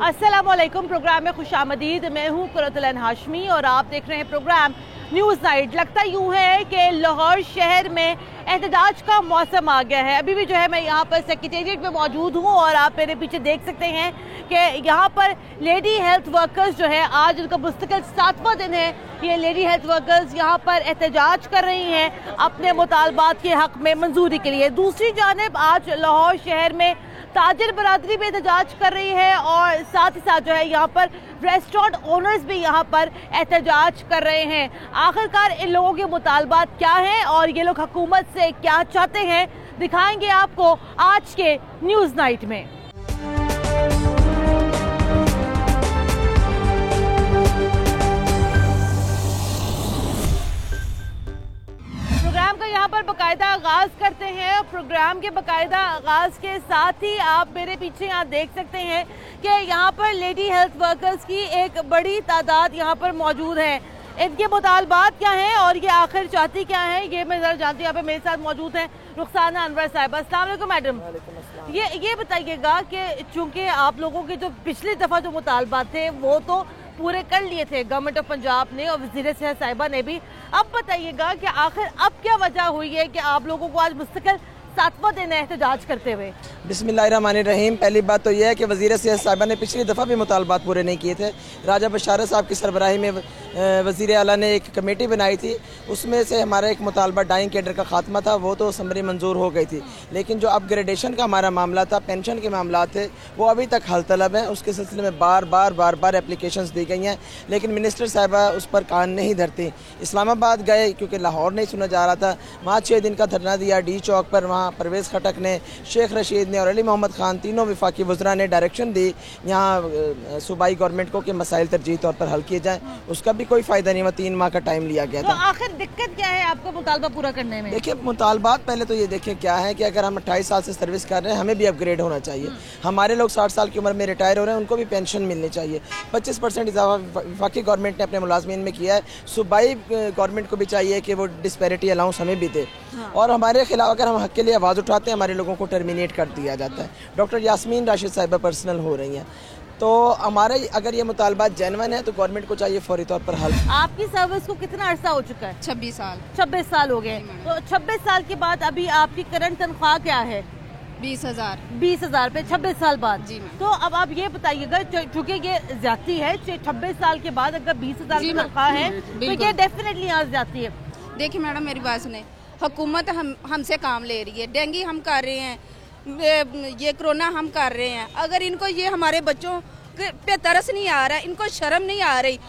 अस्सलामुअलैकुम। प्रोग्राम में खुशामदीद। मैं हूँ कुरतुल हाशमी और आप देख रहे हैं प्रोग्राम न्यूज़ नाइट। लगता यूँ है कि लाहौर शहर में एहतजाज का मौसम आ गया है। अभी भी जो है मैं यहाँ पर सेक्रेटेरिएट में मौजूद हूँ और आप मेरे पीछे देख सकते हैं कि यहाँ पर लेडी हेल्थ वर्कर्स जो है, आज उनका मुस्तकिल 7वां दिन है। ये लेडी हेल्थ वर्कर्स यहाँ पर एहतजाज कर रही हैं अपने मुतालबात के हक में मंजूरी के लिए। दूसरी जानिब आज लाहौर शहर में ताजिर बरादरी भी एहतजाज कर रही है और साथ ही साथ जो है यहाँ पर रेस्टोरेंट ओनर्स भी यहाँ पर एहतजाज कर रहे हैं। आखिरकार इन लोगों के मुतालबात क्या हैं और ये लोग हुकूमत से क्या चाहते हैं, दिखाएंगे आपको आज के न्यूज़ नाइट में। प्रोग्राम का यहाँ पर बाकायदा आगाज करते हैं। प्रोग्राम के बाकायदा आगाज के साथ ही आप मेरे पीछे यहाँ देख सकते हैं कि यहाँ पर लेडी हेल्थ वर्कर्स की एक बड़ी तादाद यहाँ पर मौजूद है। इनके मुतालबात क्या हैं और ये आखिर चाहती क्या है, ये मैं ज़रा जानती हूँ। यहाँ पे मेरे साथ मौजूद हैं रुखसाना अनवर साहिबा। अस्सलाम वालेकुम मैडम। ये बताइएगा कि चूँकि आप लोगों के जो पिछली दफ़ा जो मुतालबात थे वो तो पूरे कर लिए थे गवर्नमेंट ऑफ पंजाब ने और वज़ीर सेहत साहिबा ने भी, अब बताइएगा कि आखिर अब क्या वजह हुई है कि आप लोगों को आज मुस्तकिल 7वां दिन है एहतजाज करते हुए। बिस्मिल्लाहिर्रहमानिर्रहीम। पहली बात तो यह है कि वज़ीर सेहत साहिबा ने पिछली दफ़ा भी मुतालबात पूरे नहीं किए थे। राजा बशारत साहब की सरबराही में वज़ीर आला ने एक कमेटी बनाई थी, उसमें से हमारा एक मुतालबा डाइंग कैडर का खात्मा था, वो तो असम्बली मंजूर हो गई थी। लेकिन जो अपग्रेडेशन का हमारा मामला था, पेंशन के मामला थे, वो अभी तक हल तलब हैं। उसके सिलसिले में बार बार एप्लीकेशंस दी गई हैं, लेकिन मिनिस्टर साहिबा उस पर कान नहीं धरती। इस्लामाबाद गए क्योंकि लाहौर नहीं सुना जा रहा था, वहाँ 6 दिन का धरना दिया डी चौक पर। वहाँ परवेज़ खटक ने, शेख रशीद ने और अली मोहम्मद खान, तीनों वफाकी वज़रा ने डायरेक्शन दी यहाँ सूबाई गवर्नमेंट को कि मसाइल तरजीह तौर पर हल किए जाएँ। उसका भी कोई फ़ायदा नहीं हुआ, 3 माह का टाइम लिया गया था। तो आखिर दिक्कत क्या है आपको मुतालबा पूरा करने में? देखिए, मुतालबात पहले तो ये देखें क्या है कि अगर हम 28 साल से सर्विस कर रहे हैं, हमें भी अपग्रेड होना चाहिए। हमारे लोग 60 साल की उम्र में रिटायर हो रहे हैं, उनको भी पेंशन मिलनी चाहिए। 25% इजाफा वफाकी गवर्नमेंट ने अपने मुलाजमीन में किया है। सूबाई गवर्नमेंट को भी चाहिए कि वो डिस्पैरिटी अलाउंस हमें भी दे। और हमारे खिलाफ अगर हम हक के लिए आवाज़ उठाते हैं, हमारे लोगों को टर्मिनेट कर दिया जाता है। डॉक्टर यास्मीन राशिद साहिबा पर्सनल हो रही हैं। तो हमारे अगर ये मुतालबात जेन्युइन है तो गवर्नमेंट को चाहिए फौरी तौर पर हल। आपकी सर्विस को कितना अरसा हो चुका है? 26 साल। 26 साल हो गए। तो 26 साल के बाद अभी आपकी करंट तनख्वाह क्या है? 20,000। 20,000 पे 26 साल बाद जी। तो अब आप ये बताइएगा, चूँकि ये ज्यादती है, 26 साल के बाद अगर 20,000 की तनख्वाह है तो ये डेफिनेटली यहाँ ज्यादती है। देखिए मैडम, मेरी बात सुने, हुकूमत हमसे काम ले रही है। डेंगू हम कर रहे हैं, ये कोरोना हम कर रहे हैं। अगर इनको ये हमारे बच्चों पे तरस नहीं आ रहा, इनको शर्म नहीं आ रही,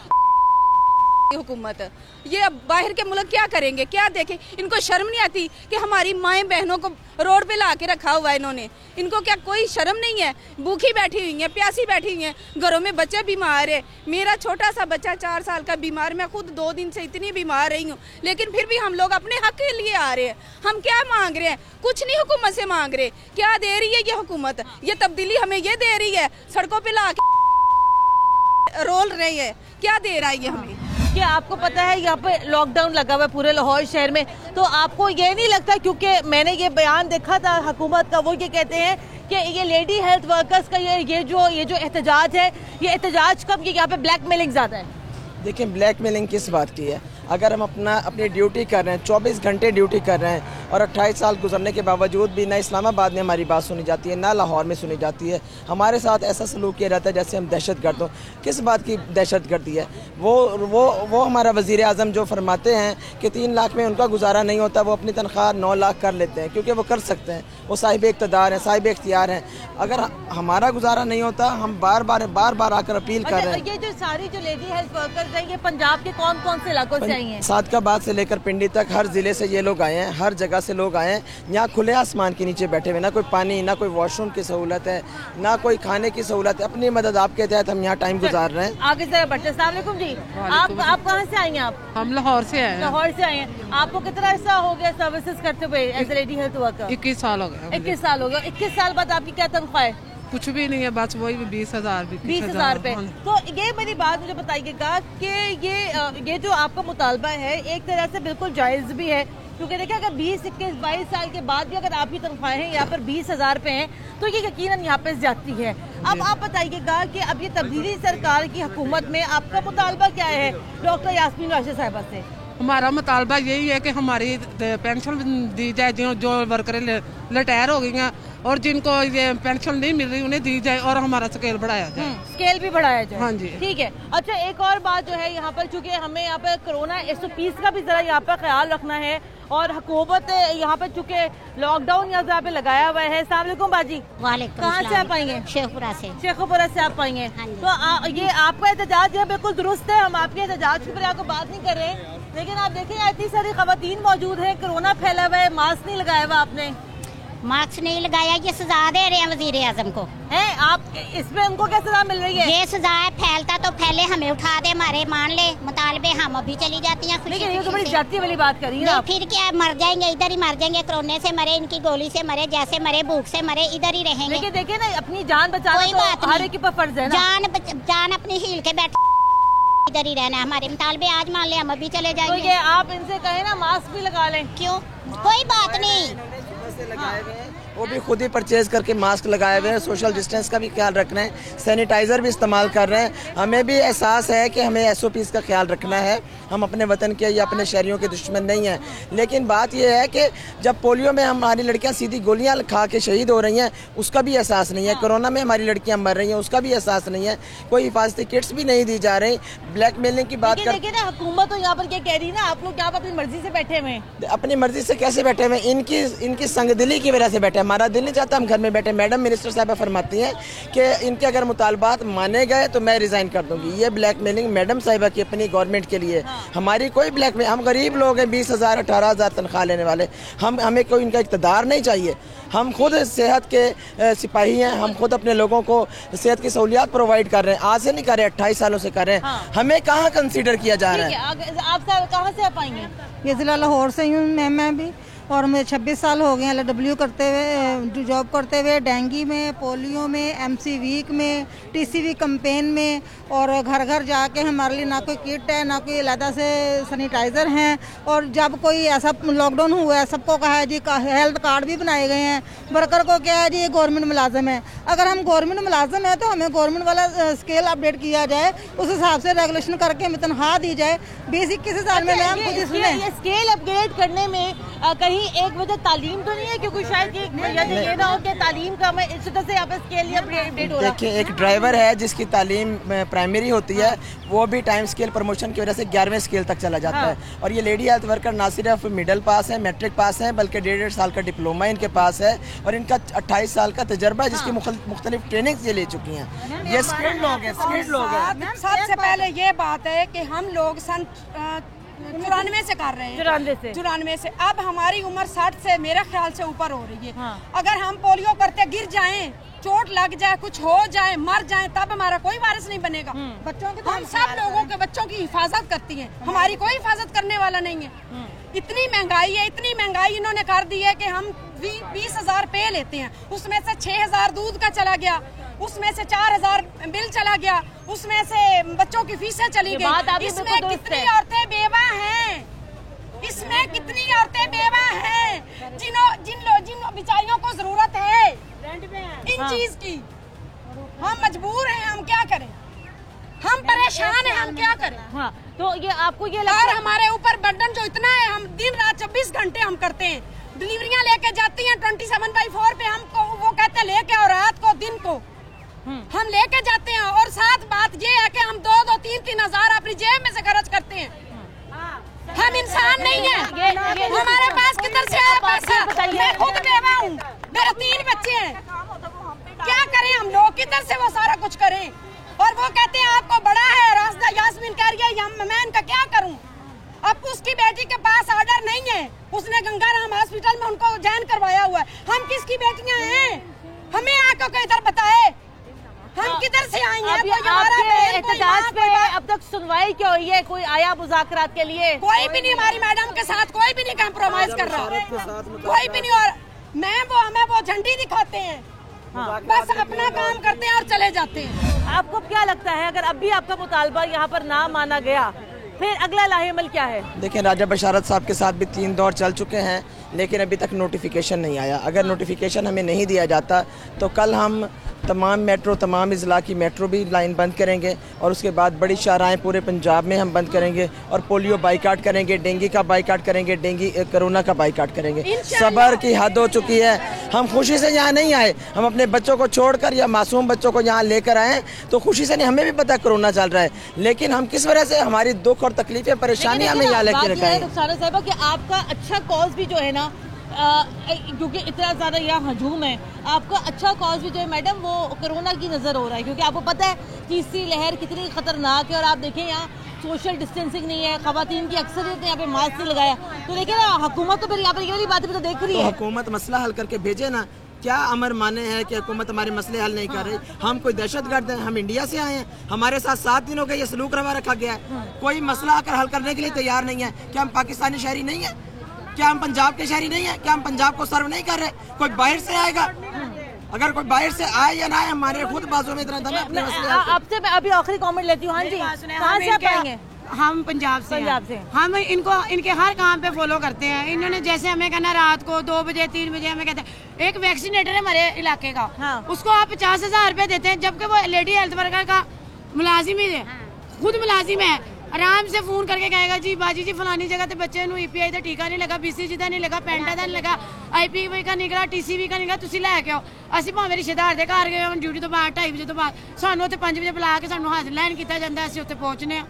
हुकूमत ये बाहर के मुल्क क्या करेंगे, क्या देखें? इनको शर्म नहीं आती कि हमारी माएँ बहनों को रोड पे ला के रखा हुआ है इन्होंने। इनको क्या कोई शर्म नहीं है? भूखी बैठी हुई है, प्यासी बैठी हुई है, घरों में बच्चे बीमार है। मेरा छोटा सा बच्चा 4 साल का बीमार, मैं खुद 2 दिन से इतनी बीमार रही हूँ, लेकिन फिर भी हम लोग अपने हक के लिए आ रहे हैं। हम क्या मांग रहे हैं? कुछ नहीं हुकूमत से मांग रहे। क्या दे रही है ये हुकूमत? ये तब्दीली हमें ये दे रही है, सड़कों पे ला के रोल रही है। क्या दे रहा है ये हमें? क्या आपको पता है यहाँ पे लॉकडाउन लगा हुआ है पूरे लाहौर शहर में, तो आपको ये नहीं लगता, क्योंकि मैंने ये बयान देखा था हुकूमत का, वो ये कहते हैं कि ये लेडी हेल्थ वर्कर्स का ये जो एहतजाज है, ये एहतजाज कम, ये यहाँ पे ब्लैकमेलिंग ज़्यादा है। देखिए, ब्लैकमेलिंग किस बात की है? अगर हम अपनी ड्यूटी कर रहे हैं, 24 घंटे ड्यूटी कर रहे हैं और 28 साल गुजरने के बावजूद भी ना इस्लामाबाद में हमारी बात सुनी जाती है, ना लाहौर में सुनी जाती है। हमारे साथ ऐसा सलूक किया जाता है जैसे हम दहशतगर्द हों। किस बात की दहशतगर्दी है? वो हमारा वज़ीर आज़म जो फरमाते हैं कि 3 लाख में उनका गुजारा नहीं होता, वो अपनी तनख्वाह 9 लाख कर लेते हैं, क्योंकि वो कर सकते हैं, वो साहिब इक़्तिदार हैं, साहिब इख्तियार हैं। अगर हमारा गुजारा नहीं होता, हम बार बार आकर अपील कर रहे हैं। ये जो सारी जो लेडी हेल्थ वर्कर्स हैं, ये पंजाब के कौन कौन से इलाकों से आई हैं? सादकाबाद से लेकर पिंडी तक हर जिले से ये लोग आए हैं, हर जगह से लोग आए हैं। यहाँ खुले आसमान के नीचे बैठे हुए, ना कोई पानी, ना कोई वॉशरूम की सहूलत है, ना कोई खाने की सहूलत है। अपनी मदद आपके तहत हम यहाँ टाइम गुजार रहे हैं। आगे से बैठे। अस्सलाम वालेकुम जी। आप कहाँ से आई हैं? आप? हम लाहौर से आए हैं। लाहौर से आए हैं। आपको कितना अर्सा हो गया सर्विसेज करते हुए as a lady health worker? 21 साल हो गया। 21 साल हो गया। 21 साल बाद आपकी क्या तनख्वाह है? कुछ भी नहीं है, बस वही 20,000 रुपए। तो ये मेरी बात मुझे बताइएगा कि ये जो आपका मुतालबा है एक तरह से बिल्कुल जायज़ भी है, क्योंकि देखिए अगर 20, 21, 22 साल के बाद भी अगर आपकी तनख्वाहें यहाँ पर 20,000 पे हैं तो ये यकीनन यहाँ पे जाती है। अब आप बताइएगा कि अब ये तब्दीली सरकार की हुकूमत में आपका मुतालबा क्या है डॉक्टर यास्मीन राशिद साहिबा से? हमारा मुतालबा यही है कि हमारी पेंशन दी जाए, जो वर्कर रिटायर हो गई हैं और जिनको ये पेंशन नहीं मिल रही उन्हें दी जाए और हमारा स्केल बढ़ाया जाए। स्केल भी बढ़ाया जाए। हाँ जी ठीक है। अच्छा एक और बात जो है यहाँ पर, चूंकि हमें यहाँ पर कोरोना 120 का भी जरा यहाँ पर ख्याल रखना है और हुकूमत यहाँ पर चूंकि लॉकडाउन यहाँ पे लगाया हुआ है। अस्सलाम वालेकुम बाजी। वालेकुम। कहाँ से आप आएंगे? शेखपुरा से। शेखपुरा से आप आएंगे। तो ये आपका एहतजाज है बिल्कुल दुरुस्त है, हम आपके एहतजाज के ऊपर बात नहीं कर रहे, लेकिन आप देखिए इतनी सारी खवातीन मौजूद है, कोरोना फैला हुआ है, मास्क नहीं लगाया हुआ आपने। मास्क नहीं लगाया, ये सजा दे रहे हैं वजीर आजम को। है आप इसमें उनको क्या सजा मिल रही है? ये सजा है, फैलता तो फैले, हमें उठा दे, हमारे मान ले मुतालबे, हम अभी चली जाती हैं। लेकिन ये तो बड़ी जाती वाली बात करी है आप। फिर क्या मर जाएंगे, इधर ही मर जाएंगे, कोरोना से मरे, इनकी गोली से मरे, जैसे मरे, भूख से मरे, इधर ही रहेंगे। लेकिन देखिए ना, अपनी जान बचाना कोई बात हर एक पर फर्ज है ना। जान अपनी हील के बैठ, इधर ही रहना। हमारे मुतालबे आज मान ले, हम अभी चले जाएंगे। तो ये आप इनसे कहें ना मास्क भी लगा लें। क्यों? कोई बात नहीं, वो भी खुद ही परचेज करके मास्क लगाए हुए हैं, सोशल डिस्टेंस का भी ख्याल रख रहे हैं, सैनिटाइजर भी इस्तेमाल कर रहे हैं। हमें भी एहसास है कि हमें SOPs का ख्याल रखना है, हम अपने वतन के या अपने शहरियों के दुश्मन नहीं हैं। लेकिन बात यह है कि जब पोलियो में हमारी लड़कियां सीधी गोलियां खा के शहीद हो रही हैं, उसका भी एहसास नहीं है। कोरोना में हमारी लड़कियां मर रही हैं, उसका भी एहसास नहीं है। कोई हिफाजती किट्स भी नहीं दी जा रही। ब्लैकमेलिंग की बात कर, देखिए ना, हुकूमत तो यहाँ पर क्या कह रही है ना, आप लोग यहाँ पर अपनी मर्जी से बैठे हुए हैं। अपनी मर्जी से कैसे बैठे हुए? इनकी संगदिली की वजह से बैठे। हमारा दिल नहीं चाहता हम घर में बैठे। मैडम मिनिस्टर साहबा फरमाती हैं कि इनके अगर मुतालबात माने गए तो मैं रिजाइन कर दूंगी। ये ब्लैकमेलिंग मैडम साहिबा की अपनी गवर्नमेंट के लिए। हमारी कोई ब्लैकमेल, हम गरीब लोग हैं, 20,000 18,000 तनख्वाह लेने वाले। हमें कोई इनका इक़्तिदार नहीं चाहिए। हम खुद सेहत के सिपाही हैं, हम खुद अपने लोगों को सेहत की सहूलियात प्रोवाइड कर रहे हैं। आज से नहीं कर रहे, 28 सालों से कर रहे हैं। हमें कहाँ कंसीडर किया जा रहा है? आप कहाँ से आप आएंगे? ये जिला लाहौर से हूँ मैं भी, और मुझे 26 साल हो गए हैं LW करते हुए, जॉब करते हुए, डेंगू में, पोलियो में, MC वीक में, TCV कैंपेन में, और घर घर जाके हमारे लिए ना कोई किट है, ना कोई अलग से सैनिटाइज़र हैं। और जब कोई ऐसा लॉकडाउन हुआ है, सबको कहा है जी हेल्थ कार्ड भी बनाए गए हैं। वर्कर को क्या है जी, ये गवर्नमेंट मुलाजम है। अगर हम गवर्नमेंट मुलाजम है तो हमें गवर्नमेंट वाला स्केल अपडेट किया जाए, उस हिसाब से रेगुलेशन करके हमें तनख्वाह दी जाए। 20-21 साल में मैम खुद इसमें ये स्केल अपग्रेड करने में कहीं एक वजह तालीम तो नहीं है? क्योंकि शायद ये ना हो कि तालीम का हमें इस तरह से यहाँ पे स्केल अपडेट हो रहा है। देखिए, एक ड्राइवर है जिसकी तालीम प्राइमरी होती है, वो भी टाइम स्केल प्रमोशन की वजह से 11वें स्केल तक चला जाता है। और ये लेडी हेल्थ वर्कर ना सिर्फ मिडिल पास है, मैट्रिक पास है, बल्कि 1.5 साल का डिप्लोमा इनके पास है और इनका 28 साल का तजर्बा है, जिसकी मुख्तलिफ ट्रेनिंग ये ले चुकी हैं। ये स्किल्ड लोग हैं, स्किल्ड लोग हैं। सबसे पहले ये बात है कि हम लोग सन 94 से कर रहे हैं, 94 से। अब हमारी उम्र 60 से मेरे ख्याल से ऊपर हो रही है। अगर हम पोलियो करते गिर जाएं, चोट लग जाए, कुछ हो जाए, मर जाए, तब हमारा कोई वारिस नहीं बनेगा। बच्चों के, हम सब लोगों के बच्चों की हिफाजत करती हैं, हमारी कोई हिफाजत करने वाला नहीं है। इतनी महंगाई है, इतनी महंगाई इन्होंने कर दी है कि हम 20,000 पे लेते हैं, उसमें से 6,000 दूध का चला गया, उसमें से 4,000 बिल चला गया, उसमें से बच्चों की फीसें चली गई। इसमें कितनी औरतें बेवा हैं, इसमें कितनी औरतें बेवा हैं जिन बेचारियों को जरूरत है इन चीज की। हम मजबूर हैं, हम क्या करें? हम परेशान हैं, हम क्या करें? हाँ, तो ये आपको ये और हमारे ऊपर बर्डन जो इतना है, हम दिन रात 24 घंटे हम करते हैं, डिलीवरियां लेके जाती हैं 27/4 पे। हमको वो कहते हैं लेके आओ, रात को दिन को हम लेके जाते हैं। और साथ बात ये है कि हम 2-2, 3-3 हजार अपनी जेब में से खर्च करते हैं। हम इंसान नहीं है, हमारे पास किधर से आया पैसा? मैं खुद बेवा हूँ, मेरे 3 बच्चे हैं, क्या करें हम लोग? किधर से वो सारा कुछ करें? और वो कहते हैं आपको बड़ा है रास्ता, यास्मीन कह रही है, मैं इनका क्या करूं? अब उसकी बेटी के पास ऑर्डर नहीं है, उसने गंगाराम हॉस्पिटल में उनको ज्वाइन करवाया हुआ है। हम किसकी बेटियां हैं? हमें आके इधर बताए, हम किधर से आएंगे? एहतजाज पे अब तक सुनवाई क्या हुई है? कोई आया मुज़ाकरात के लिए? कोई भी नहीं, हमारी मैडम के साथ कोई भी नहीं कॉम्प्रोमाइज कर रहा, कोई भी नहीं। और हमें वो झंडी दिखाते हैं, बस अपना काम करते हैं और चले जाते हैं। आपको क्या लगता है, अगर अब भी आपका मुतालबा यहाँ पर ना माना गया फिर अगला लाहेमल क्या है? देखिए, राजा बशारत साहब के साथ भी 3 दौर चल चुके हैं, लेकिन अभी तक नोटिफिकेशन नहीं आया। अगर नोटिफिकेशन हमें नहीं दिया जाता तो कल हम तमाम इज़ला की मेट्रो भी लाइन बंद करेंगे और उसके बाद बड़ी शाहराएँ पूरे पंजाब में हम बंद करेंगे और पोलियो बाइकाट करेंगे, डेंगू का बाइकाट करेंगे, कोरोना का बाइकाट करेंगे। सब्र की हद हो चुकी है। हम खुशी से यहाँ नहीं आए, हम अपने बच्चों को छोड़कर या मासूम बच्चों को यहाँ लेकर आए तो खुशी से नहीं। हमें भी पता है कोरोना चल रहा है, लेकिन हम किस वजह से हमारी दुख और तकलीफें परेशानियाँ हमें यहाँ लेकर रखा है। रुखसाना साहिबा कि आपका अच्छा कॉज भी जो है ना, क्योंकि इतना ज़्यादा यहाँ हजूम है, आपका अच्छा कॉज भी जो है मैडम वो कोरोना की नज़र हो रहा है, क्योंकि आपको पता है तीसरी लहर कितनी ख़तरनाक है। और आप देखें यहाँ सोशल डिस्टेंसिंग नहीं है, ख़वातीन की अक्सरियत ने यहाँ पे मास्क नहीं लगाया। तो देखिए ना, हुकूमत तो फिर यहाँ पर ये वाली बात भी तो देख रही है। हुकूमत मसला हल करके भेजे ना। क्या अमर माने है कि हुकूमत हमारे मसले हल नहीं कर रही? हम कोई दहशतगर्द हैं? हम इंडिया से आए हैं, हमारे साथ 7 दिनों का ये सलूक रवा रखा गया है। कोई मसला आकर हल करने के लिए तैयार नहीं है। क्या हम पाकिस्तानी शहरी नहीं है? क्या हम पंजाब के शहरी नहीं है? क्या हम पंजाब को सर्व नहीं कर रहे? कोई बाहर से आएगा? अगर कोई बाहर से आए या ना आए, हमारे खुद बाजू में इतना दम है। आपसे मैं अभी आखिरी कमेंट लेती हूँ। हाँ जी, कहाँ से आप आएंगे? हम पंजाब से हम इनको इनके हर काम पे फॉलो करते हैं। इन्होंने जैसे हमें कहना रात को 2 बजे 3 बजे हमें कहते हैं एक वैक्सीनेटर है हमारे इलाके का, हाँ। उसको आप 50,000 रुपए देते हैं, जबकि वो लेडी हेल्थ वर्कर का मुलाजिम ही है, खुद मुलाजिम है। आराम से फोन करके कहेगा जी बाजी जी फलानी जगह ते बच्चे नूं EPI दा टीका नहीं लगा, BCG दा नहीं लगा, पेंटा दा नहीं लगा, IPV का नहीं लगा, TCV का नहीं लगा, तुसीं लै के आओ। ਅਸੀਂ ਭਾਵੇਂ ਰਿਸ਼ਤੇਦਾਰ ਦੇ ਘਰ ਗਏ ਡਿਊਟੀ ਤੋਂ ਬਾਅਦ 2:30 ਵਜੇ ਤੋਂ ਬਾਅਦ ਸਾਨੂੰ ਉੱਥੇ 5 ਵਜੇ ਬੁਲਾ ਕੇ ਸਾਨੂੰ ਹਾਜ਼ਰ ਲਾਈਨ ਕੀਤਾ ਜਾਂਦਾ, ਅਸੀਂ ਉੱਥੇ ਪਹੁੰਚਨੇ ਆ,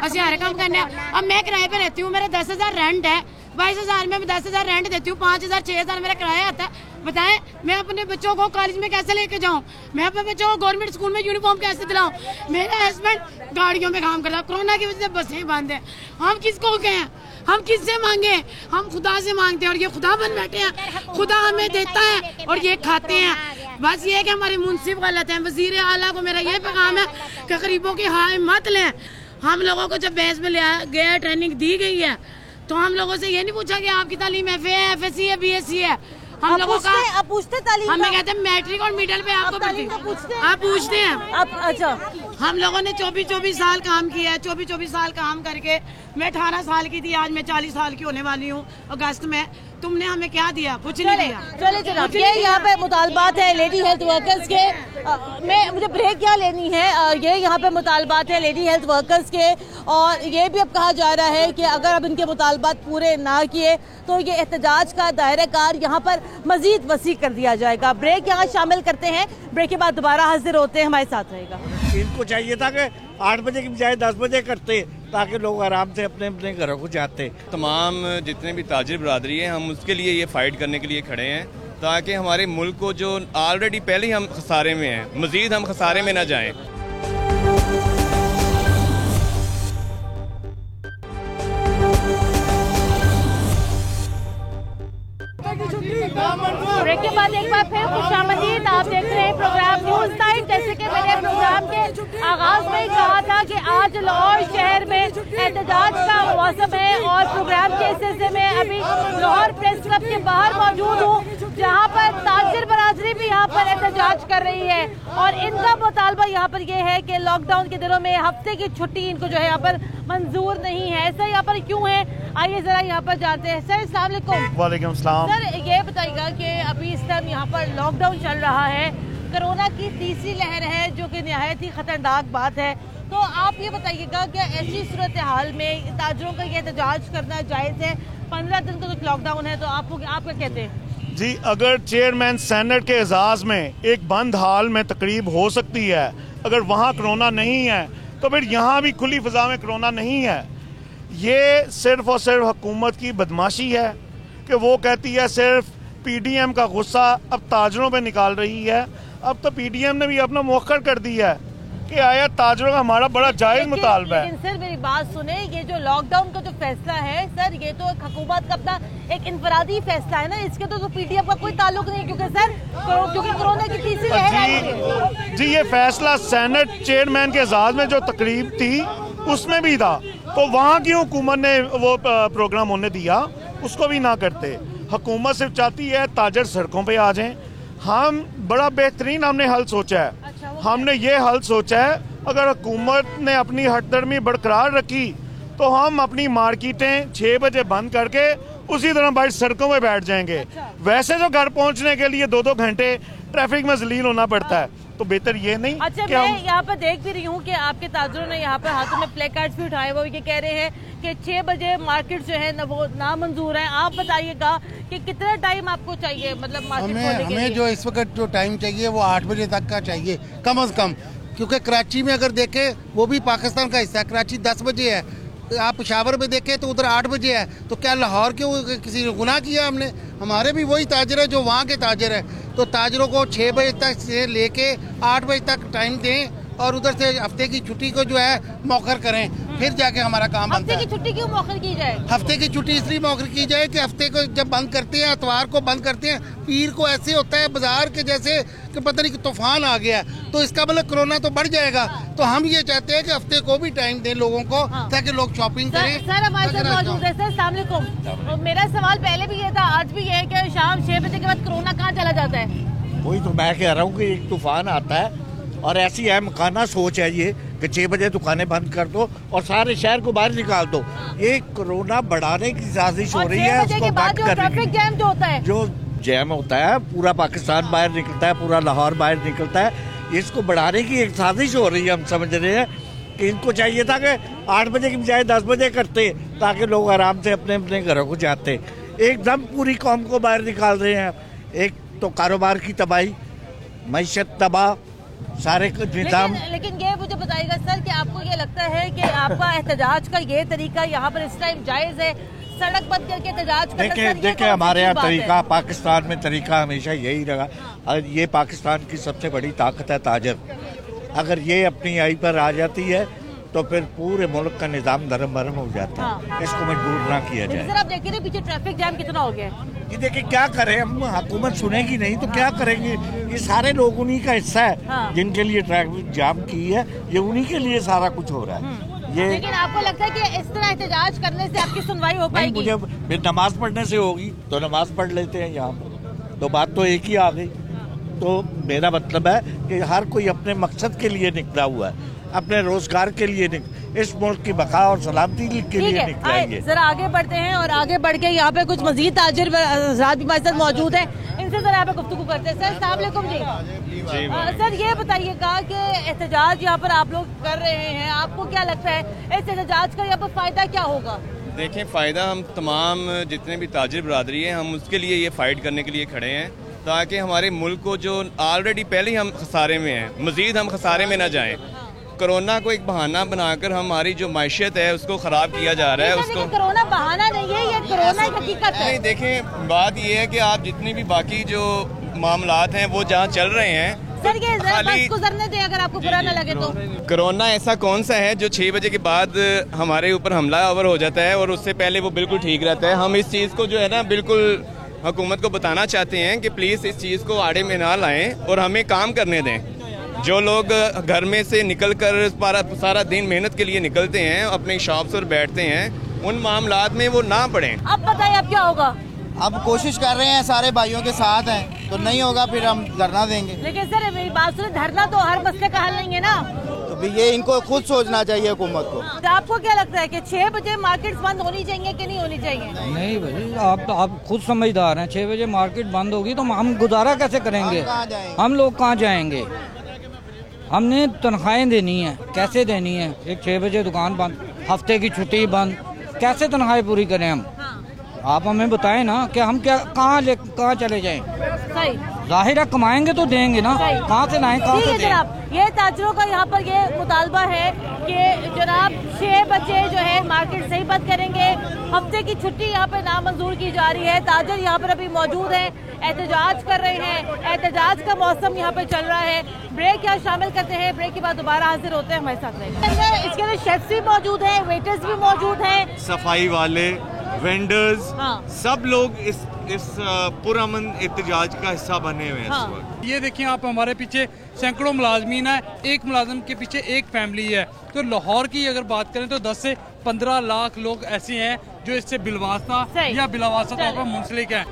ਅਸੀਂ हर काम करने। अब मैं किराए पे रहती हूँ, मेरा 10,000 रेंट है, 22,000 में 10,000 रेंट देती हूँ, 5,000 6,000 मेरा किराया आता है। बताएं मैं अपने बच्चों को कॉलेज में कैसे लेके जाऊँ? मैं अपने बच्चों को गवर्नमेंट स्कूल में यूनिफॉर्म कैसे दिलाऊँ? मेरा हस्बैंड गाड़ियों में काम करता है, कोरोना की वजह से बसें बंद है। हम किसको कहें? हम किससे मांगे? हम खुदा से मांगते हैं और ये खुदा बन बैठे हैं। खुदा हमें देता है और ये खाते हैं। बस ये है कि हमारे मुंसिफ गलत हैं। वजीर आला को मेरा ये पैगाम है कि गरीबों की हाय मत लें। हम लोगों को जब बेस में लिया गया, ट्रेनिंग दी गई है, तो हम लोगों से ये नहीं पूछा कि आपकी तालीम FA है, FSC है, BSc है। हम लोगों का आप पूछते तालीम, हमें कहते हैं मैट्रिक और मिडिल पे आपको आप पूछते हैं आप। अच्छा, हम लोगों ने 24 साल काम किया है। 24 साल काम करके मैं 18 साल की थी, आज मैं 40 साल की होने वाली हूँ अगस्त में। तुमने हमें क्या दिया? कुछ नहीं दिया। चले जनाब, ये यहाँ पे मुतालबात है लेडी हेल्थ वर्कर्स के। मुझे ब्रेक क्या लेनी है, ये यहाँ पे मुतालबात है लेडी हेल्थ वर्कर्स के, और ये भी अब कहा जा रहा है कि अगर अब इनके मुतालबात पूरे ना किए तो ये एहतजाज का दायरा कार यहाँ पर मजीद वसी कर दिया जाएगा। ब्रेक यहाँ शामिल करते हैं, ब्रेक के बाद दोबारा हाजिर होते हैं, हमारे साथ रहेगा। इनको चाहिए था कि 8 बजे की बजाय 10 बजे करते, ताकि लोग आराम से अपने अपने घरों को जाते। तमाम जितने भी ताजिर बरादरी हैं, हम उसके लिए ये फाइट करने के लिए खड़े हैं, ताकि हमारे मुल्क को जो ऑलरेडी पहले ही हम खसारे में हैं, मजीद हम खसारे में ना जाएं। ब्रेक के बाद एक बार फिर खुशामदीद। आप देख रहे हैं प्रोग्राम न्यूज़ टाइम। जैसे कि मैंने प्रोग्राम के आगाज में कहा था कि आज लाहौर शहर में एहतजाज का मौसम है, और प्रोग्राम के सिलसिले में अभी लाहौर प्रेस क्लब के बाहर मौजूद हूँ, जहाँ पर ताजिर बरादरी भी यहाँ पर एहतजाज कर रही है। और इनका मुतालबा यहाँ पर यह है कि लॉकडाउन के दिनों में हफ्ते की छुट्टी इनको जो है यहाँ पर मंजूर नहीं है। ऐसा यहाँ पर क्यों है, आइए जरा यहाँ पर जाते हैं। सर अस्सलाम वालेकुम। वालेकुम सलाम। सर ये बताइएगा कि अभी इस टाइम यहाँ पर लॉकडाउन चल रहा है, कोरोना की तीसरी लहर है जो कि निहायत ही खतरनाक बात है, तो आप ये बताइएगा कि ऐसी सूरत हाल में ताजरों का ये एहतजाज करना जायज़ है? 15 दिन का जो लॉकडाउन है, तो आप क्या कहते हैं? जी, अगर चेयरमैन सेनेट के एजाज में एक बंद हाल में तकरीब हो सकती है, अगर वहाँ कोरोना नहीं है, तो फिर यहाँ भी खुली फिजा में कोरोना नहीं है। ये सिर्फ और सिर्फ हुकूमत की बदमाशी है कि वो कहती है सिर्फ PDM का गुस्सा अब ताजरों पे निकाल रही है। अब तो PDM ने भी अपना मौखर कर दिया है कि आया ताजरों का हमारा बड़ा जायज मुतालबा है। लेकिन सर मेरी बात सुने, ये जो लॉकडाउन का जो फैसला है सर, ये तो हुकूमत का अपना एक इनफरादी फैसला है ना, इसके तो PDM का कोई ताल्लुक नहीं, क्योंकि सर क्योंकि कोरोना की तीसरी लहर है। जी, ये फैसला सेनेट चेयरमैन के एजाज में जो तकरीब थी उसमें भी था, तो वहाँ की हुकूमत ने वो प्रोग्राम होने दिया, उसको भी ना करते। हुकूमत सिर्फ चाहती है ताजर सड़कों पे आ जाएं। हम बड़ा बेहतरीन हमने हल सोचा है। हमने ये हल सोचा है, अगर हुकूमत ने अपनी हटदर्मी बरकरार रखी तो हम अपनी मार्केटें 6 बजे बंद करके उसी तरह बाहर सड़कों पे बैठ जाएंगे। वैसे जो घर पहुंचने के लिए 2-2 घंटे ट्रैफिक में जलील होना पड़ता है, तो बेहतर ये नहीं। अच्छा, मैं यहाँ पर देख भी रही हूँ कि आपके ताजरों ने यहाँ पर हाथों में प्ले कार्ड्स भी उठाए, वो ये कह रहे हैं कि 6 बजे मार्केट जो है ना वो नामंजूर है। आप बताइएगा कि कितना टाइम आपको चाहिए, मतलब मार्केट खोलने के लिए? हमें जो इस वक्त जो टाइम चाहिए वो 8 बजे तक का चाहिए कम से कम, क्योंकि कराची में अगर देखें वो भी पाकिस्तान का हिस्सा है। कराची 10 बजे है, आप पेशावर में देखें तो उधर 8 बजे है। तो क्या लाहौर के किसी ने गुनाह किया? हमने, हमारे भी वही ताजर है जो वहाँ के ताजर है। तो ताजरों को 6 बजे तक से लेके 8 बजे तक टाइम दें और उधर से हफ्ते की छुट्टी को जो है मौखर करें, फिर जाके हमारा काम बनता है। हफ्ते की छुट्टी क्यों मौखर की जाए? हफ्ते की छुट्टी इसलिए मौखर की जाए कि हफ्ते को जब बंद करते हैं, इतवार को बंद करते हैं, पीर को ऐसे होता है बाजार के जैसे कि पता नहीं कि तूफान आ गया, तो इसका मतलब कोरोना तो बढ़ जाएगा। तो हम ये चाहते हैं कि हफ्ते को भी टाइम दें लोगों को, ताकि लोग शॉपिंग करें। सर हमारे साथ मौजूद है। सर अस्सलाम वालेकुम। मेरा सवाल पहले भी ये था, आज भी ये है कि शाम 6 बजे के बाद कोरोना कहाँ चला जाता है? वही तो मैं कह रहा हूँ कि एक तूफान आता है और ऐसी अहमकाना सोच है ये कि 6 बजे दुकानें बंद कर दो और सारे शहर को बाहर निकाल दो। ये कोरोना बढ़ाने की साजिश हो रही है। उसको बंद ट्रैफिक जैम जो होता है, जो जैम होता है, पूरा पाकिस्तान बाहर निकलता है, पूरा लाहौर बाहर निकलता है, इसको बढ़ाने की एक साजिश हो रही है। हम समझ रहे हैं कि इनको चाहिए था कि 8 बजे की बजाय 10 बजे करते, ताकि लोग आराम से अपने अपने घरों को जाते। एकदम पूरी कौम को बाहर निकाल रहे हैं। एक तो कारोबार की तबाही, मईशत तबाह, सारे निजाम। लेकिन ये मुझे बताइएगा सर कि आपको ये लगता है कि आपका एहतजाज का ये तरीका यहाँ पर इस टाइम जायज है, सड़क बंद करके एहतजाज करना? देखिए हमारे यहाँ तरीका, पाकिस्तान में तरीका हमेशा यही रहा। और ये पाकिस्तान की सबसे बड़ी ताकत है ताजर। अगर ये अपनी आई पर आ जाती है तो फिर पूरे मुल्क का निजाम धर्म भरम हो जाता है। इसको मजबूर ना किया जाए। सर आप देख रहे पीछे ट्रैफिक जाम कितना हो गया है? ये देखिए क्या करें हम, हुकूमत सुनेगी नहीं तो क्या करेंगे? ये सारे लोग उन्हीं का हिस्सा है जिनके लिए ट्रैफिक जाम की है, ये उन्हीं के लिए सारा कुछ हो रहा है। ये लेकिन आपको लगता है कि इस तरह एहतजाज करने से आपकी सुनवाई हो पाएगी? मुझे नमाज पढ़ने से होगी तो नमाज पढ़ लेते हैं यहाँ पर, तो बात तो एक ही आ गई। तो मेरा मतलब है कि हर कोई अपने मकसद के लिए निकला हुआ है, अपने रोजगार के लिए इस मुल्क की बका और सलामती के लिए निकलेंगे। जरा आगे बढ़ते हैं और आगे बढ़ के यहाँ पे कुछ मजीद ताजिर भी हमारे साथ मौजूद है, इनसे जरा यहाँ पे गुफ्तगू करते हैं। सर अस्सलाम वालेकुम जी। सर ये बताइएगा कि एहतजाज यहाँ पर आप लोग कर रहे हैं, आपको क्या लगता है इस एहतजाज का यहाँ पर फायदा क्या होगा? देखें, फ़ायदा हम तमाम जितने भी ताजिर बरादरी हैं, हम उसके लिए ये फ़ाइट करने के लिए खड़े हैं, ताकि हमारे मुल्क को जो ऑलरेडी पहले ही हम खसारे में हैं, मज़ीद हम खसारे में ना जाएं। कोरोना को एक बहाना बनाकर हमारी जो मैशियत है उसको ख़राब किया जा रहा है। उसको कोरोना बहाना नहीं है, ये कोरोना की हकीकत है। नहीं, देखें बात ये है कि आप जितनी भी बाकी जो मामलात हैं वो जहाँ चल रहे हैं, सर ये बस गुजरने दें, अगर आपको बुरा ना लगे तो। कोरोना ऐसा कौन सा है जो 6 बजे के बाद हमारे ऊपर हमलावर हो जाता है और उससे पहले वो बिल्कुल ठीक रहता है? हम इस चीज़ को जो है ना बिल्कुल हुकूमत को बताना चाहते हैं कि प्लीज़ इस चीज़ को आड़े में ना लाएं और हमें काम करने दें। जो लोग घर में से निकल कर सारा दिन मेहनत के लिए निकलते हैं, अपने शॉप्स पर बैठते हैं, उन मामलात में वो ना पड़ें। अब बताइए अब क्या होगा? अब कोशिश कर रहे हैं, सारे भाइयों के साथ हैं, तो नहीं होगा फिर हम धरना देंगे। लेकिन सर मेरी बात सुनिए, धरना तो हर मसले का हल नहीं है ना, तो भी ये इनको खुद सोचना चाहिए हुकूमत को। तो आपको क्या लगता है कि 6 बजे मार्केट बंद होनी चाहिए कि नहीं होनी चाहिए? नहीं भाई, आप खुद समझदार हैं। 6 बजे मार्केट बंद होगी तो हम गुजारा कैसे करेंगे? हम लोग कहाँ जाएंगे? हमने तनख्वाहें देनी है, कैसे देनी है? एक 6 बजे दुकान बंद, हफ्ते की छुट्टी बंद, कैसे तनख्वाहें पूरी करें हम? आप हमें बताएं ना कि हम क्या कहाँ चले जाएं? सही जाहिर है कमाएंगे तो देंगे ना, कहाँ से लाएं, कहाँ से दें? ये ताजरों का यहाँ पर ये मुतालबा है कि जनाब 6 बजे जो है मार्केट सही बंद करेंगे, हफ्ते की छुट्टी यहाँ पर नामंजूर की जा रही है। ताजर यहाँ पर अभी मौजूद है, एहतजाज कर रहे हैं, एहतजाज का मौसम यहाँ पे चल रहा है। ब्रेक यहाँ शामिल करते हैं, ब्रेक के बाद दोबारा हाजिर होते हैं हमारे साथ। इसके लिए शेफ्स भी मौजूद हैं, वेटर्स भी मौजूद हैं, सफाई वाले, वेंडर्स, सब लोग इस पुरअमन एहतजाज का हिस्सा बने हुए हैं इस वक्त। ये देखिए आप हमारे पीछे सैकड़ों मुलाजमीन है, एक मुलाजिम के पीछे एक फैमिली है। तो लाहौर की अगर बात करें तो 10 से 15 लाख लोग ऐसे हैं जो इससे बिलवास्ता या बिलावास्ता तौर पर मुंसलिक है।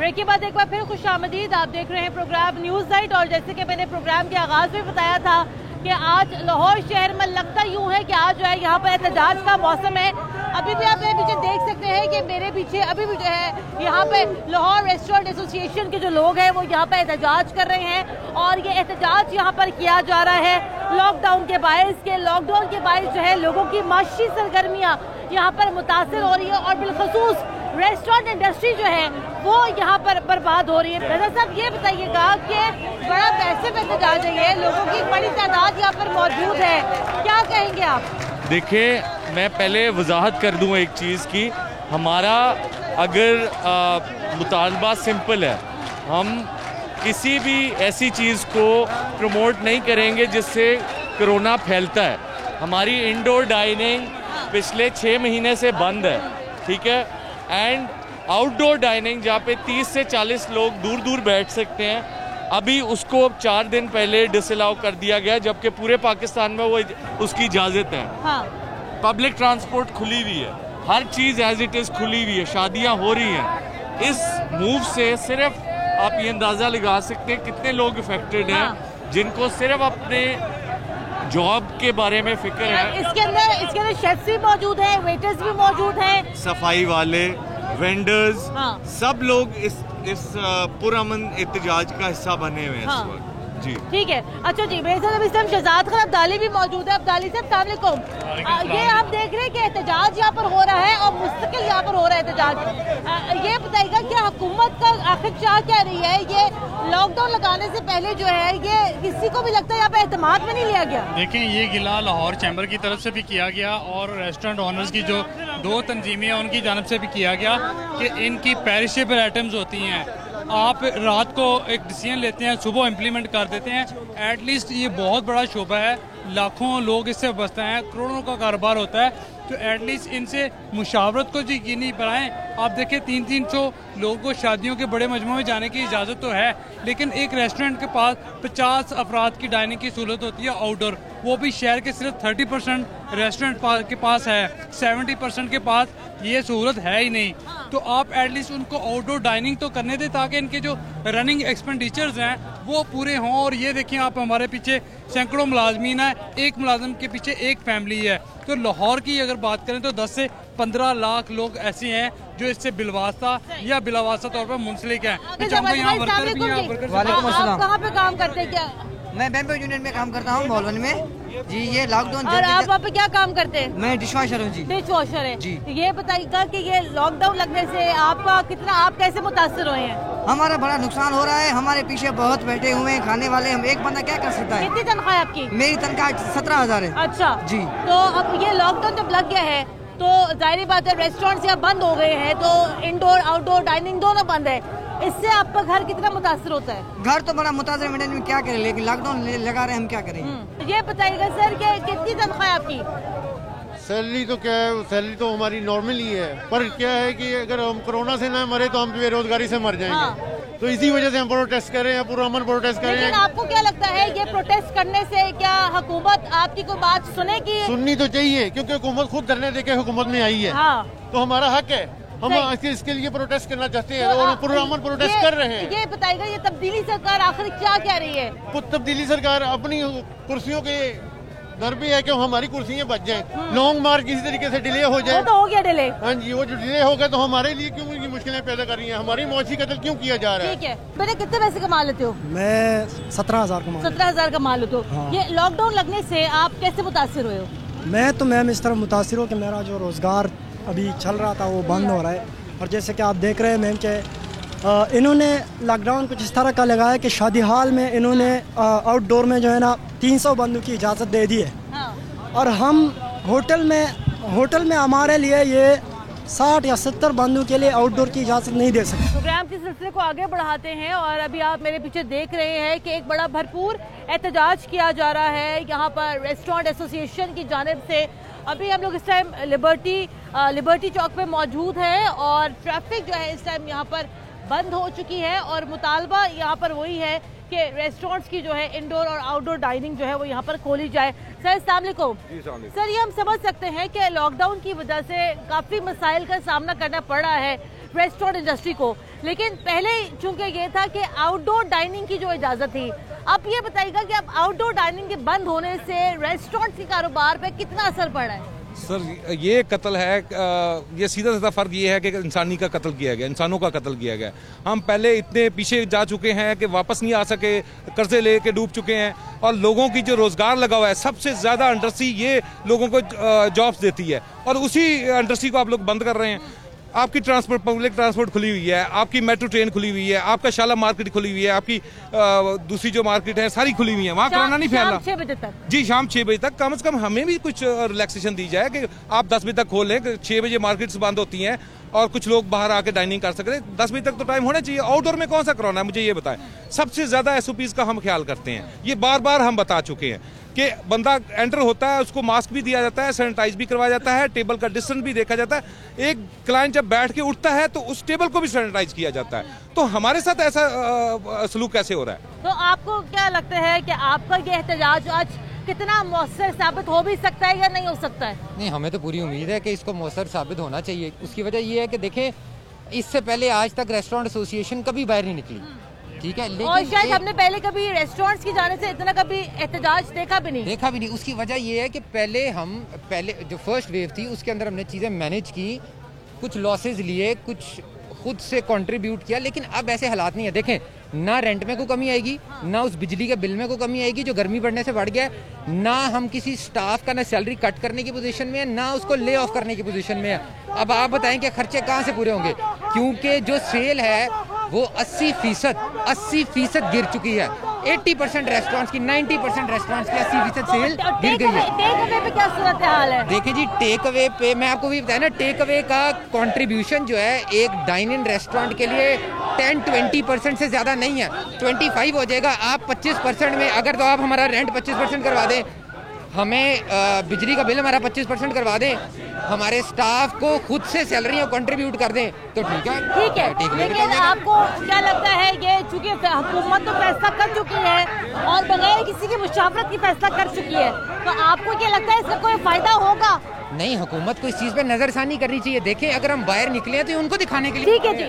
ब्रेक के बाद एक बार फिर खुशामदीद। आप देख रहे हैं प्रोग्राम न्यूज़ नाइट और जैसे कि मैंने प्रोग्राम के आगाज में बताया था कि आज लाहौर शहर में लगता यूं है कि आज जो है यहाँ पर एहतजाज का मौसम है। अभी भी आप मेरे पीछे देख सकते हैं कि मेरे पीछे अभी भी जो है यहाँ पे लाहौर रेस्टोरेंट एसोसिएशन के जो लोग हैं वो यहाँ पे एहतजाज कर रहे हैं और ये एहतजाज यहाँ पर किया जा रहा है लॉकडाउन के बायस जो है लोगों की माशी सरगर्मियाँ यहाँ पर मुतासर हो रही है और बिलखसूस रेस्टोरेंट इंडस्ट्री जो है वो यहाँ पर बर्बाद हो रही है। रजा साहब ये बताइएगा कि बड़ा पैसे पे एहतजाज है, ये लोगों की बड़ी तादाद यहाँ पर मौजूद है, क्या कहेंगे आप? देखिए, मैं पहले वजाहत कर दूं एक चीज़ की। हमारा अगर मुतालबा सिंपल है, हम किसी भी ऐसी चीज़ को प्रमोट नहीं करेंगे जिससे कोरोना फैलता है। हमारी इंडोर डाइनिंग पिछले 6 महीने से बंद है, ठीक है, एंड आउटडोर डाइनिंग जहाँ पे 30 से 40 लोग दूर दूर बैठ सकते हैं, अभी उसको 4 दिन पहले डिसअलाउ कर दिया गया, जबकि पूरे पाकिस्तान में वो उसकी इजाज़त है। हाँ। पब्लिक ट्रांसपोर्ट खुली हुई है, हर चीज़ एज इट इज़ खुली हुई है, शादियाँ हो रही हैं। इस मूव से सिर्फ आप ये अंदाज़ा लगा सकते हैं कितने लोग इफेक्टेड हैं। हाँ। जिनको सिर्फ अपने जॉब के बारे में फिक्र है। इसके अंदर शेफ्स भी मौजूद हैं, वेटर्स भी मौजूद हैं, सफाई वाले, वेंडर्स, हाँ। सब लोग इस पुरअमन एहतजाज का हिस्सा बने हुए हैं। हाँ। इस वक्त जी ठीक है। अच्छा जी, मेरे साथ अभी इस टाइम शहजाद खान अब्दाली भी मौजूद है। अब्दाली साहब अस्सलाम वालेकुम। ये आप देख रहे हैं कि एहतजाज यहाँ पर हो रहा है और मुस्तकिल यहाँ पर हो रहा है एहतजाज। ये बताइएगा कि हुकूमत का आखिर क्या कह रही है? ये लॉकडाउन लगाने से पहले जो है ये किसी को भी लगता है यहाँ पे एहतमाद में नहीं लिया गया। देखें, ये गिला लाहौर चैम्बर की तरफ से भी किया गया और रेस्टोरेंट ओनर्स की जो 2 तंजीमें हैं उनकी जानब से भी किया गया कि इनकी पेरिशेबल आइटम्स होती हैं, आप रात को एक डिसीजन लेते हैं, सुबह इम्प्लीमेंट कर देते हैं। एटलीस्ट ये बहुत बड़ा शोबा है, लाखों लोग इससे बसते हैं, करोड़ों का कारोबार होता है, तो एटलीस्ट इनसे मुशावरत को यकीनी बनाएं। आप देखें 300 लोगों को शादियों के बड़े मजमू में जाने की इजाज़त तो है, लेकिन एक रेस्टोरेंट के पास 50 अफराद की डाइनिंग की सहूलत होती है आउटडोर, वो भी शहर के सिर्फ 30% रेस्टोरेंट के पास है, 70% के पास ये सहूलत है ही नहीं। तो आप एटलीस्ट उनको आउटडोर डाइनिंग तो करने दें ताकि इनके जो रनिंग एक्सपेंडिचर्स हैं वो पूरे हों। और ये देखिए आप हमारे पीछे सैकड़ों मुलाजमीन है, एक मुलाजिम के पीछे एक फैमिली है। तो लाहौर की अगर बात करें तो 10 से 15 लाख लोग ऐसे हैं जो इससे बिलवास्ता या बिलावास्ता तौर पर मुंसलिक हैं। यहाँ वर्कर भी हैं। कहाँ पे काम करते हैं? क्या मैं बैम्बू यूनियन में काम करता हूँ मॉलवन में जी। ये लॉकडाउन और आप वहाँ पे क्या काम करते हैं? मैं डिश वॉशर हूँ जी। डिश वॉशर है जी। ये बताइएगा कि ये लॉकडाउन लगने से आप कैसे मुतासर हुए हैं? हमारा बड़ा नुकसान हो रहा है, हमारे पीछे बहुत बैठे हुए हैं खाने वाले, हम एक बंदा क्या कर सकता है? कितनी तनख्वाह है आपकी? मेरी तनख्वाह 17,000 है। अच्छा जी। तो अब ये लॉकडाउन जब लग गया है तो जाहिर बात है रेस्टोरेंट यहाँ बंद हो गए हैं, तो इंडोर आउटडोर डाइनिंग दोनों बंद है, इससे आपका घर कितना मुतासर होता है? घर तो बड़ा मुतासर, मैनेजमेंट क्या करे, लेकिन लॉकडाउन लगा रहे हम क्या करें? ये बताइएगा सर कि कितनी तनख्वाह है आपकी? सैलरी तो क्या है, सैलरी तो हमारी नॉर्मल ही है, पर क्या है कि अगर हम कोरोना से ना मरे तो हम बेरोजगारी से मर जाएंगे। हाँ। तो इसी वजह से हम प्रोटेस्ट कर रहे हैं, पूरा अमन प्रोटेस्ट कर रहे हैं। आपको क्या लगता है ये प्रोटेस्ट करने से क्या हुकूमत आपकी कोई बात सुनेगी? सुननी तो चाहिए, क्योंकि हुकूमत खुद धरने देके हुकूमत में आई है। हाँ। तो हमारा हक है, हम इसके लिए प्रोटेस्ट करना चाहते हैं और पूरा अमन प्रोटेस्ट कर रहे हैं। ये बताइएगा ये तब्दीली सरकार आखिर क्या कह रही है? तब्दीली सरकार अपनी कुर्सियों के दर पे है कि हमारी कुर्सियां बच जाएं, लॉन्ग मार्च किसी तरीके से डिले हो जाए। वो तो हो गया डिले। हाँ जी, वो जो डिले हो गया तो हमारे लिए क्यों ये मुश्किलें पैदा कर रही हैं, हमारी मौसी कत्ल क्यों किया जा रहा है? ठीक है, मैंने कितने पैसे कमा लेते हो? मैं 17,000 कमा। 17,000 कमा लेते हो। हाँ। ये लॉकडाउन लगने से आप कैसे मुतासिर हुए हो? मैं तो मैम इस तरह मुतासिर हूँ कि मेरा जो रोजगार अभी चल रहा था वो बंद हो रहा है, और जैसे कि आप देख रहे हैं मैम कि इन्होंने लॉकडाउन कुछ इस तरह का लगाया कि शादी हाल में इन्होंने आउटडोर में जो है ना 300 बंदों की इजाज़त दे दी है। हाँ। और हम होटल में हमारे लिए ये 60 या 70 बंदों के लिए आउटडोर की इजाज़त नहीं दे सकते। प्रोग्राम के सिलसिले को आगे बढ़ाते हैं और अभी आप मेरे पीछे देख रहे हैं कि एक बड़ा भरपूर एहतजाज किया जा रहा है यहाँ पर रेस्टोरेंट एसोसिएशन की जानिब से। अभी हम लोग इस टाइम लिबर्टी चौक पे मौजूद हैं और ट्रैफिक जो है इस टाइम यहाँ पर बंद हो चुकी है और मुतालबा यहाँ पर वही है कि रेस्टोरेंट्स की जो है इंडोर और आउटडोर डाइनिंग जो है वो यहाँ पर खोली जाए। सर अस्सलाम वालेकुम। सर ये हम समझ सकते हैं कि लॉकडाउन की वजह से काफ़ी मसाइल का सामना करना पड़ रहा है, रेस्टोरेंट इंडस्ट्री को, लेकिन पहले चूंकि ये था कि आउटडोर डाइनिंग की जो इजाज़त थी, अब ये बताइएगा कि अब आउटडोर डाइनिंग के बंद होने से रेस्टोरेंट के कारोबार पे कितना असर पड़ा है? सर ये कत्ल है, ये सीधा सीधा फ़र्क ये है कि इंसानी का कत्ल किया गया, इंसानों का कत्ल किया गया। हम पहले इतने पीछे जा चुके हैं कि वापस नहीं आ सके, कर्जे लेके डूब चुके हैं, और लोगों की जो रोज़गार लगा हुआ है, सबसे ज़्यादा इंडस्ट्री ये लोगों को जॉब्स देती है, और उसी इंडस्ट्री को आप लोग बंद कर रहे हैं। आपकी ट्रांसपोर्ट, पब्लिक ट्रांसपोर्ट खुली हुई है, आपकी मेट्रो ट्रेन खुली हुई है, आपका शाला मार्केट खुली हुई है, आपकी दूसरी जो मार्केट है सारी खुली हुई है, वहाँ कोरोना नहीं फैला। 6 बजे तक जी, शाम 6 बजे तक। कम से कम हमें भी कुछ रिलैक्सेशन दी जाए कि आप 10 बजे तक खोल लें, 6 बजे मार्केट्स बंद होती हैं और कुछ लोग बाहर आके डाइनिंग कर सकते हैं। 10 बजे तक तो टाइम होना चाहिए। आउटडोर में कौन सा कोरोना है, मुझे ये बताएं। सबसे ज़्यादा SOPs का हम ख्याल करते हैं, ये बार बार हम बता चुके हैं कि बंदा एंटर होता है, उसको मास्क भी दिया जाता है, सैनिटाइज भी करवाया जाता है, टेबल का डिस्टेंस भी देखा जाता है। एक क्लाइंट जब बैठ के उठता है तो उस टेबल को भी सैनिटाइज किया जाता है। तो हमारे साथ ऐसा सलूक कैसे हो रहा है? तो आपको क्या लगता है कि आपका ये एहतजाज आज कितना मौसर साबित हो भी सकता है या नहीं हो सकता है? नहीं, हमें तो पूरी उम्मीद है कि इसको मौसर साबित होना चाहिए। उसकी वजह ये है कि देखें, इससे पहले आज तक रेस्टोरेंट एसोसिएशन कभी बाहर नहीं निकली, ठीक है, लेकिन और शायद हमने पहले कभी रेस्टोरेंट्स की जाने से इतना कभी एहतजाज देखा भी नहीं। उसकी वजह ये है कि पहले जो फर्स्ट वेव थी उसके अंदर हमने चीज़ें मैनेज की, कुछ लॉसेज लिए, कुछ खुद से कंट्रीब्यूट किया, लेकिन अब ऐसे हालात नहीं है। देखें, ना रेंट में कोई कमी आएगी, ना उस बिजली के बिल में कोई कमी आएगी जो गर्मी बढ़ने से बढ़ गया है, ना हम किसी स्टाफ का ना सैलरी कट करने की पोजीशन में है, ना उसको ले ऑफ करने की पोजीशन में है। अब आप बताएं कि खर्चे कहाँ से पूरे होंगे, क्योंकि जो सेल है वो 80% गिर चुकी है। 80% रेस्टोरेंट्स की, 90% रेस्टोरेंट्स की 80% सेल गिर गई है। टेक अवे पे क्या सूरत हाल है? देखिए जी, टेक अवे पे मैं आपको भी बताया ना, टेक अवे का कंट्रीब्यूशन जो है एक डाइन इन रेस्टोरेंट के लिए 10-20% से ज़्यादा नहीं है, 25 हो जाएगा। आप 25% में अगर तो आप हमारा रेंट 25% करवा दें, हमें बिजली का बिल हमारा 25% करवा दें, हमारे स्टाफ को खुद से सैलरियाँ कंट्रीब्यूट कर दें तो ठीक है। लेकिन आपको क्या लगता है, ये चूंकि हुकूमत तो फैसला कर चुकी है और बगैर किसी की मुशावरत की फैसला कर चुकी है, तो आपको क्या लगता है इसका कोई फायदा होगा? नहीं, हुकूमत को इस चीज़ पे नजरसानी करनी चाहिए। देखें, अगर हम बाहर निकले हैं तो उनको दिखाने के लिए। ठीक है जी,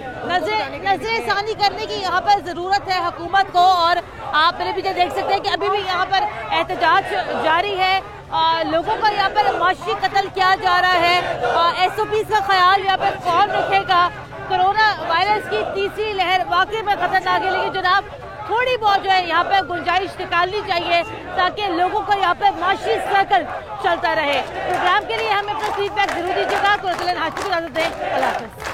नजरसानी करने की यहाँ पर ज़रूरत है हुकूमत को। और आप मेरे पीछे देख सकते हैं कि अभी भी यहाँ पर एहतजाज जारी है, लोगों का यहाँ पर माशी कत्ल किया जा रहा है। SOPs का ख्याल यहाँ पर कौन रखेगा? कोरोना वायरस की तीसरी लहर वाकई में खतरनाक है, लेकिन जनाब थोड़ी बहुत जो है यहाँ पे गुंजाइश निकालनी चाहिए ताकि लोगों का यहाँ पे माशी सर्कल चलता रहे। प्रोग्राम के लिए हमें अपना फीडबैक जरूर दीजिएगा। तो हाशिम को इजाजत दें, अल्लाह हाफ़िज़।